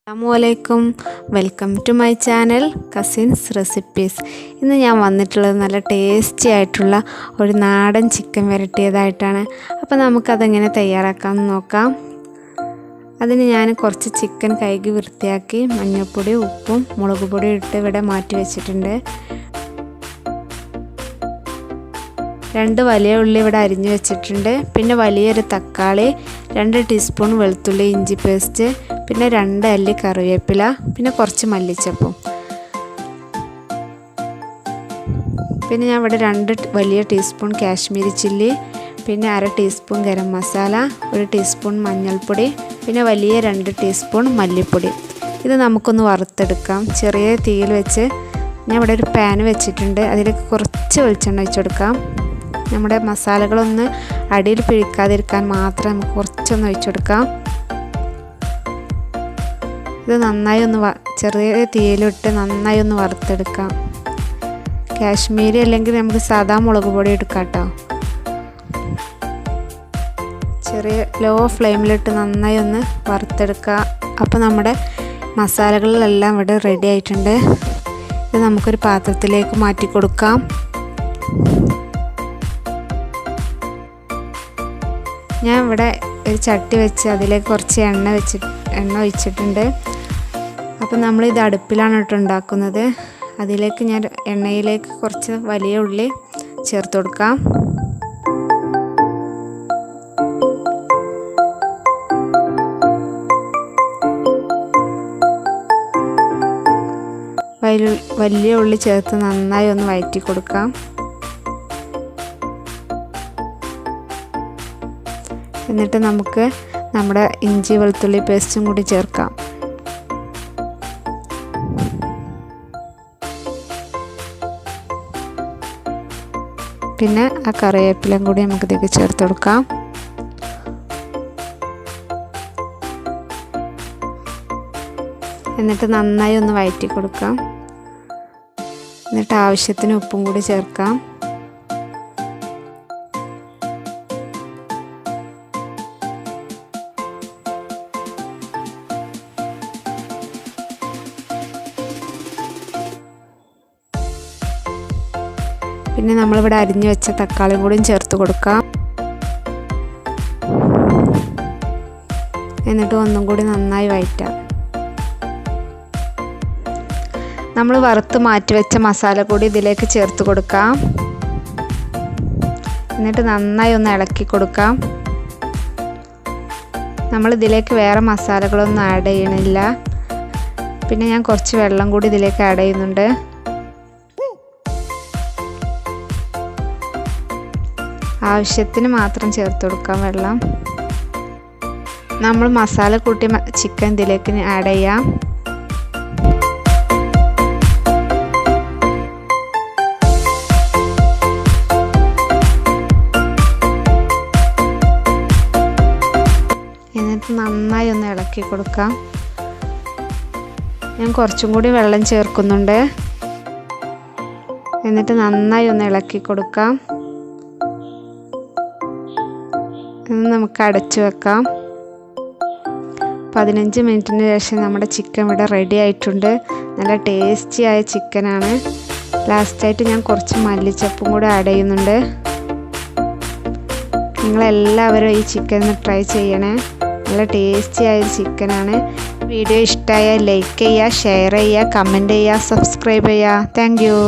Assalamualaikum, welcome to my channel Cousins Recipes. ഇന്ന് ഞാൻ വന്നിട്ടുള്ളത് നല്ല ടേസ്റ്റി ആയിട്ടുള്ള ഒരു നാടൻ ചിക്കൻ വരട്ടിയതായിട്ടാണ്. അപ്പോൾ നമുക്ക് അതെങ്ങനെ തയ്യാറാക്കാമെന്ന് നോക്കാം. അതിന് ഞാൻ കുറച്ച് ചിക്കൻ കഴുകി വൃത്തിയാക്കി മഞ്ഞൾപ്പൊടി, ഉപ്പും മുളക് പൊടിയും ഇട്ട് ഇവിടെ മാറ്റി വെച്ചിട്ടുണ്ട്. 2 വലിയ ഉള്ളി ഇവിടെ അരിഞ്ഞു വെച്ചിട്ടുണ്ട്. പിന്നെ വലിയൊരു തക്കാളി, 2 ടീസ്പൂൺ വെളുത്തുള്ളി ഇഞ്ചി പേസ്റ്റ്, പിന്നെ 2 അല്ലി കറിവേപ്പില, പിന്നെ കുറച്ച് മല്ലിച്ചപ്പും. പിന്നെ ഞാൻ ഇവിടെ 2 വലിയ ടീസ്പൂൺ കാശ്മീരി ചില്ലി, പിന്നെ 1/2 ടീസ്പൂൺ ഗരം മസാല, 1 ടീസ്പൂൺ മഞ്ഞൾപ്പൊടി, പിന്നെ വലിയ 2 ടീസ്പൂൺ മല്ലിപ്പൊടി. ഇത് നമുക്കൊന്ന് വറുത്തെടുക്കാം. ചെറിയ തീയിൽ വെച്ച് ഞാൻ ഇവിടെ ഒരു പാൻ വെച്ചിട്ടുണ്ട്. അതിലേക്ക് കുറച്ച് വെളിച്ചെണ്ണ ഒഴിച്ചു കൊടുക്കാം. നമ്മുടെ മസാലകളൊന്ന് അടിയിൽ പിടിക്കാതിരിക്കാൻ മാത്രം നമുക്ക് കുറച്ചൊന്ന് ഒഴിച്ചു കൊടുക്കാം. ഇത് നന്നായി ഒന്ന് ചെറിയ തീയിലിട്ട് നന്നായി ഒന്ന് വറുത്തെടുക്കാം. കാശ്മീരി അല്ലെങ്കിൽ നമുക്ക് സാധാ മുളക് പൊടി എടുക്കാം കേട്ടോ. ചെറിയ ലോ ഫ്ലെയിമിലിട്ട് നന്നായി ഒന്ന് വറുത്തെടുക്കുക. അപ്പോൾ നമ്മുടെ മസാലകളെല്ലാം ഇവിടെ റെഡി ആയിട്ടുണ്ട്. ഇത് നമുക്കൊരു പാത്രത്തിലേക്ക് മാറ്റി കൊടുക്കാം. ഞാൻ ഇവിടെ ഒരു ചട്ടി വെച്ച് അതിലേക്ക് കുറച്ച് എണ്ണ ഒഴിച്ചിട്ടുണ്ട്. അപ്പോൾ നമ്മളിത് അടുപ്പിലാണ് ഉണ്ടാക്കുന്നത്. അതിലേക്ക് ഞാൻ എണ്ണയിലേക്ക് കുറച്ച് വലിയ ഉള്ളി ചേർത്ത് കൊടുക്കാം. വലിയ ഉള്ളി ചേർത്ത് നന്നായി ഒന്ന് വഴറ്റി കൊടുക്കാം. എന്നിട്ട് നമുക്ക് നമ്മുടെ ഇഞ്ചി വെളുത്തുള്ളി പേസ്റ്റും കൂടി ചേർക്കാം. പിന്നെ ആ കറിവേപ്പിലയും കൂടി നമുക്ക് ഇതിലേക്ക് ചേർത്ത് കൊടുക്കാം. എന്നിട്ട് നന്നായി ഒന്ന് വഴറ്റി കൊടുക്കാം. എന്നിട്ട് ആവശ്യത്തിന് ഉപ്പും കൂടി ചേർക്കാം. പിന്നെ നമ്മളിവിടെ അരിഞ്ഞു വെച്ച തക്കാളിയും കൂടിയും ചേർത്ത് കൊടുക്കാം. എന്നിട്ട് ഒന്നും കൂടി നന്നായി വഴറ്റാം. നമ്മൾ വറുത്ത് മാറ്റി വെച്ച മസാലപ്പൊടി ഇതിലേക്ക് ചേർത്ത് കൊടുക്കാം. എന്നിട്ട് നന്നായി ഒന്ന് ഇളക്കി കൊടുക്കാം. നമ്മൾ ഇതിലേക്ക് വേറെ മസാലകളൊന്നും ആഡ് ചെയ്യണില്ല. പിന്നെ ഞാൻ കുറച്ച് വെള്ളം കൂടി ഇതിലേക്ക് ആഡ് ചെയ്യുന്നുണ്ട്. ആവശ്യത്തിന് മാത്രം ചേർത്ത് കൊടുക്കാം വെള്ളം. നമ്മൾ മസാല കൂട്ടി ചിക്കൻ ഇതിലേക്ക് ആഡ് ചെയ്യാം. എന്നിട്ട് നന്നായി ഒന്ന് ഇളക്കി കൊടുക്കാം. ഞാൻ കുറച്ചും കൂടി വെള്ളം ചേർക്കുന്നുണ്ട്. എന്നിട്ട് നന്നായി ഒന്ന് ഇളക്കി കൊടുക്കാം. നമുക്ക് അടച്ചു വെക്കാം. 15 മിനിറ്റിന് ശേഷം നമ്മുടെ ചിക്കൻ ഇവിടെ റെഡി ആയിട്ടുണ്ട്. നല്ല ടേസ്റ്റി ആയ ചിക്കനാണ്. ലാസ്റ്റായിട്ട് ഞാൻ കുറച്ച് മല്ലിച്ചപ്പും കൂടെ ആഡ് ചെയ്യുന്നുണ്ട്. നിങ്ങളെല്ലാവരും ഈ ചിക്കൻ ഒന്ന് ട്രൈ ചെയ്യണേ. നല്ല ടേസ്റ്റി ആയ ചിക്കനാണ്. വീഡിയോ ഇഷ്ടമായാൽ ലൈക്ക് ചെയ്യുക, ഷെയർ ചെയ്യുക, കമൻറ്റ് ചെയ്യുക, സബ്സ്ക്രൈബ് ചെയ്യുക. Thank you.